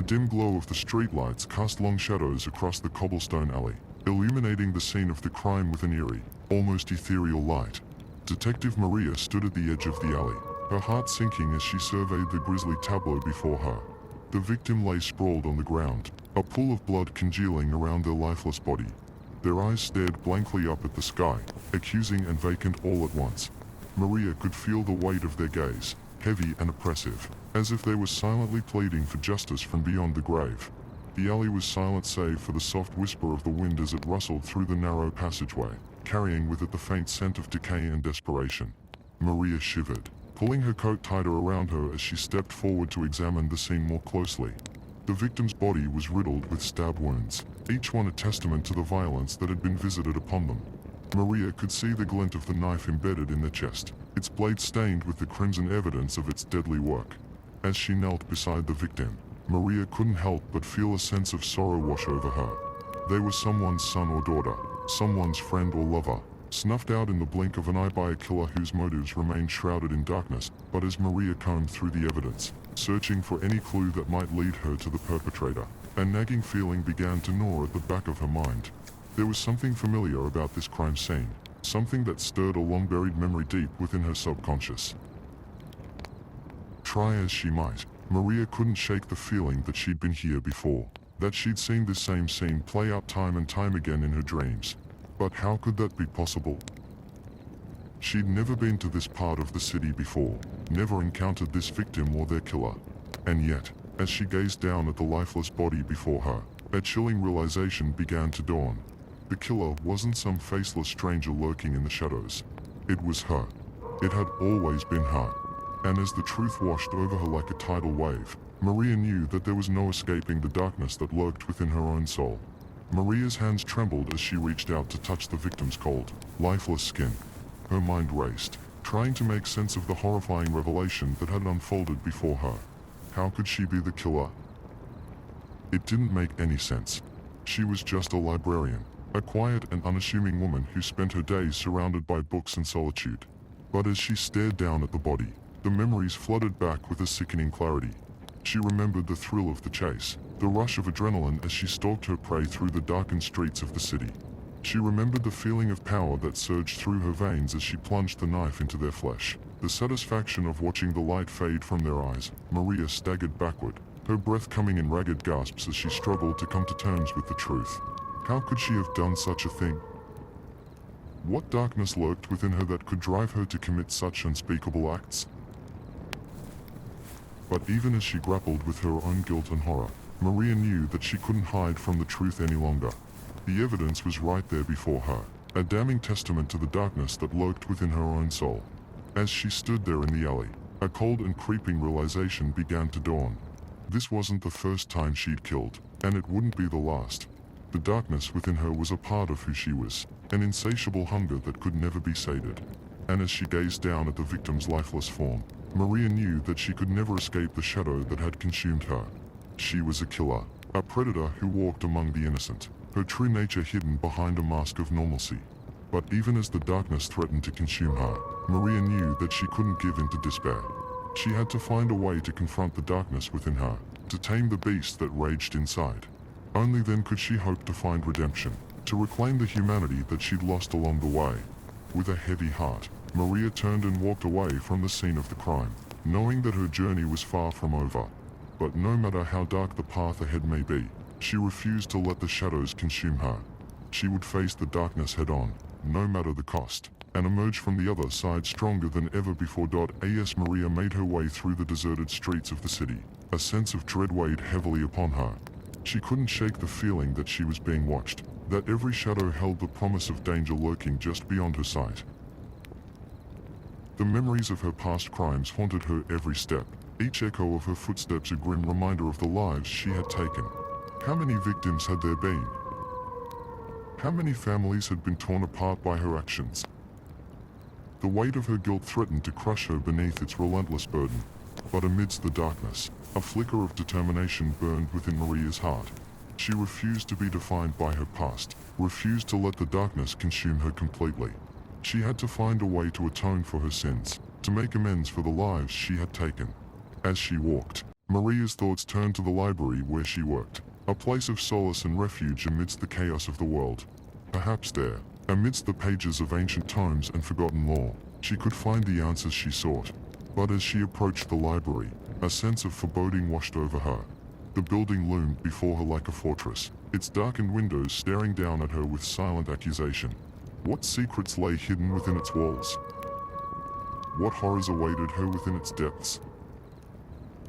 The dim glow of the streetlights cast long shadows across the cobblestone alley, illuminating the scene of the crime with an eerie, almost ethereal light. Detective Maria stood at the edge of the alley, her heart sinking as she surveyed the grisly tableau before her. The victim lay sprawled on the ground, a pool of blood congealing around their lifeless body. Their eyes stared blankly up at the sky, accusing and vacant all at once. Maria could feel the weight of their gaze, heavy and oppressive, as if they were silently pleading for justice from beyond the grave. The alley was silent save for the soft whisper of the wind as it rustled through the narrow passageway, carrying with it the faint scent of decay and desperation. Maria shivered, pulling her coat tighter around her as she stepped forward to examine the scene more closely. The victim's body was riddled with stab wounds, each one a testament to the violence that had been visited upon them. Maria could see the glint of the knife embedded in the chest, its blade stained with the crimson evidence of its deadly work. As she knelt beside the victim, Maria couldn't help but feel a sense of sorrow wash over her. They were someone's son or daughter, someone's friend or lover, snuffed out in the blink of an eye by a killer whose motives remained shrouded in darkness. But as Maria combed through the evidence, searching for any clue that might lead her to the perpetrator, a nagging feeling began to gnaw at the back of her mind. There was something familiar about this crime scene, something that stirred a long-buried memory deep within her subconscious. Try as she might, Maria couldn't shake the feeling that she'd been here before, that she'd seen this same scene play out time and time again in her dreams. But how could that be possible? She'd never been to this part of the city before, never encountered this victim or their killer. And yet, as she gazed down at the lifeless body before her, a chilling realization began to dawn. The killer wasn't some faceless stranger lurking in the shadows. It was her. It had always been her. And as the truth washed over her like a tidal wave, Maria knew that there was no escaping the darkness that lurked within her own soul. Maria's hands trembled as she reached out to touch the victim's cold, lifeless skin. Her mind raced, trying to make sense of the horrifying revelation that had unfolded before her. How could she be the killer? It didn't make any sense. She was just a librarian, a quiet and unassuming woman who spent her days surrounded by books and solitude. But as she stared down at the body, the memories flooded back with a sickening clarity. She remembered the thrill of the chase, the rush of adrenaline as she stalked her prey through the darkened streets of the city. She remembered the feeling of power that surged through her veins as she plunged the knife into their flesh, the satisfaction of watching the light fade from their eyes. Maria staggered backward, her breath coming in ragged gasps as she struggled to come to terms with the truth. How could she have done such a thing? What darkness lurked within her that could drive her to commit such unspeakable acts? But even as she grappled with her own guilt and horror, Maria knew that she couldn't hide from the truth any longer. The evidence was right there before her, a damning testament to the darkness that lurked within her own soul. As she stood there in the alley, a cold and creeping realization began to dawn. This wasn't the first time she'd killed, and it wouldn't be the last. The darkness within her was a part of who she was, an insatiable hunger that could never be sated. And as she gazed down at the victim's lifeless form, Maria knew that she could never escape the shadow that had consumed her. She was a killer, a predator who walked among the innocent, her true nature hidden behind a mask of normalcy. But even as the darkness threatened to consume her, Maria knew that she couldn't give in to despair. She had to find a way to confront the darkness within her, to tame the beast that raged inside. Only then could she hope to find redemption, to reclaim the humanity that she'd lost along the way. With a heavy heart, Maria turned and walked away from the scene of the crime, knowing that her journey was far from over. But no matter how dark the path ahead may be, she refused to let the shadows consume her. She would face the darkness head-on, no matter the cost, and emerge from the other side stronger than ever before. As Maria made her way through the deserted streets of the city, a sense of dread weighed heavily upon her. She couldn't shake the feeling that she was being watched, that every shadow held the promise of danger lurking just beyond her sight. The memories of her past crimes haunted her every step, each echo of her footsteps a grim reminder of the lives she had taken. How many victims had there been? How many families had been torn apart by her actions? The weight of her guilt threatened to crush her beneath its relentless burden. But amidst the darkness, a flicker of determination burned within Maria's heart. She refused to be defined by her past, refused to let the darkness consume her completely. She had to find a way to atone for her sins, to make amends for the lives she had taken. As she walked, Maria's thoughts turned to the library where she worked, a place of solace and refuge amidst the chaos of the world. Perhaps there, amidst the pages of ancient tomes and forgotten lore, she could find the answers she sought. But as she approached the library, a sense of foreboding washed over her. The building loomed before her like a fortress, its darkened windows staring down at her with silent accusation. What secrets lay hidden within its walls? What horrors awaited her within its depths?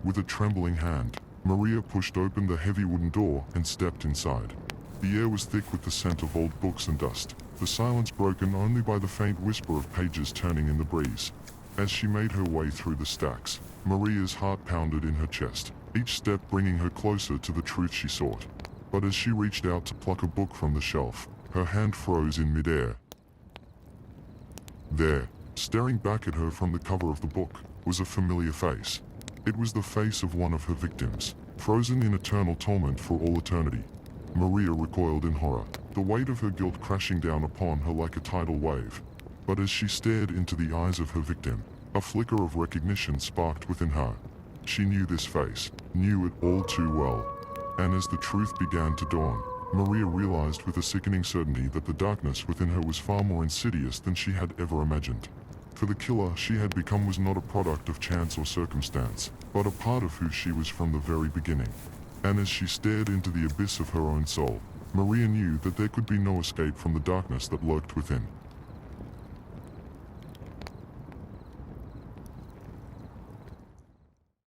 With a trembling hand, Maria pushed open the heavy wooden door and stepped inside. The air was thick with the scent of old books and dust, the silence broken only by the faint whisper of pages turning in the breeze. As she made her way through the stacks, Maria's heart pounded in her chest, each step bringing her closer to the truth she sought. But as she reached out to pluck a book from the shelf, her hand froze in midair. There, staring back at her from the cover of the book, was a familiar face. It was the face of one of her victims, frozen in eternal torment for all eternity. Maria recoiled in horror, the weight of her guilt crashing down upon her like a tidal wave. But as she stared into the eyes of her victim, a flicker of recognition sparked within her. She knew this face, knew it all too well. And as the truth began to dawn, Maria realized with a sickening certainty that the darkness within her was far more insidious than she had ever imagined. For the killer she had become was not a product of chance or circumstance, but a part of who she was from the very beginning. And as she stared into the abyss of her own soul, Maria knew that there could be no escape from the darkness that lurked within.